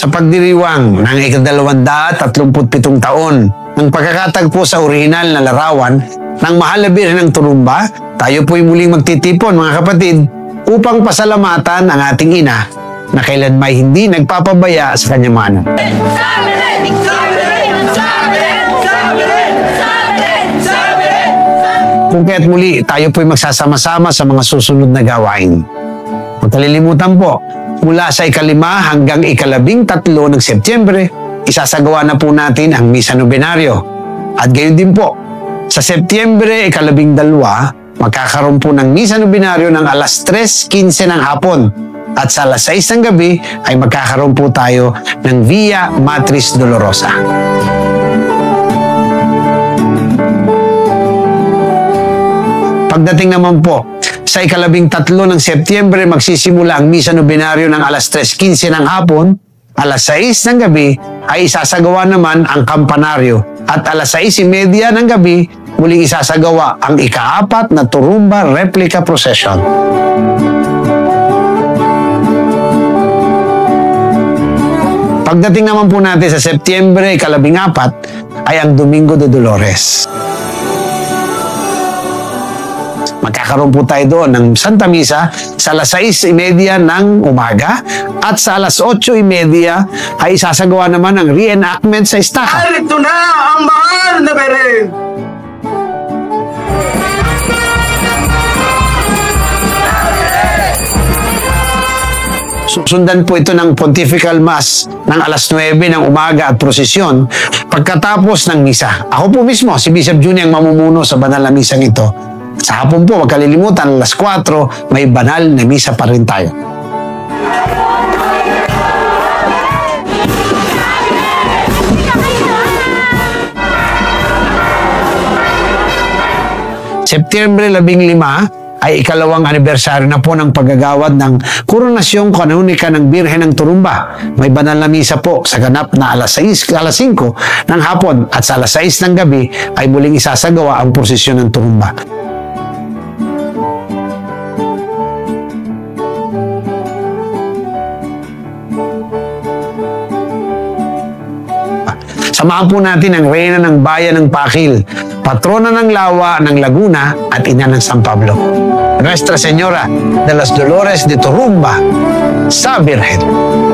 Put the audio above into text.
sa pagdiriwang ng ika-237 taon ng pagkakatagpo sa orihinal na larawan ng mahal na Birhen ng Turumba, tayo po'y muling magtitipon mga kapatid upang pasalamatan ang ating ina na kailanmay hindi nagpapabaya sa kanyang mga anak. Kung kaya't muli, tayo po'y magsasama-sama sa mga susunod na gawain. Huwag kalilimutan po, mula sa ika-5 hanggang ika-13 ng Setyembre, isasagawa na po natin ang Misa Nobenaryo. At gayon din po, sa Setyembre ika-12, magkakaroon po ng Misa Nobenaryo ng alas 3:15 ng hapon. At sa alas 6 ng gabi ay magkakaroon po tayo ng Via Matris Dolorosa. Pagdating naman po, sa ika-13 ng Setyembre, magsisimula ang Misa Nobenaryo ng alas 3:15 ng hapon. Alas 6 ng gabi ay isasagawa naman ang kampanaryo. At alas 6:30 ng gabi, muling isasagawa ang ika-4 na Turumba Replica Procession. Pagdating naman po natin sa Setyembre ika-14 ay ang Domingo de Dolores. Magkakaroon po tayo doon ng Santa Misa sa alas 6:30 ng umaga at sa alas 8:30 ay isasagawa naman ang reenactment sa Estaca. Narito na ang mahal na Birhen! Susundan po ito ng Pontifical Mass ng alas 9 ng umaga at prosesyon pagkatapos ng misa. Ako po mismo, si Bishop Juni ang mamumuno sa banal na misang ito. Sa hapon po, wag kalilimutan, alas 4, may banal na misa pa rin tayo. Setyembre 15 ay ika-2 anibersaryo na po ng paggagawad ng Koronasyong Kanonika ng Birhen ng Turumba. May banal na misa po sa ganap na alas 5 ng hapon at sa alas 6 ng gabi ay muling isasagawa ang prosesyon ng Turumba. Samahan po natin ang Reyna ng Bayan ng Pakil, Patrona ng Lawa ng Laguna at Ina ng San Pablo, Nuestra Señora de las Dolores de Turumba, sa Birhen.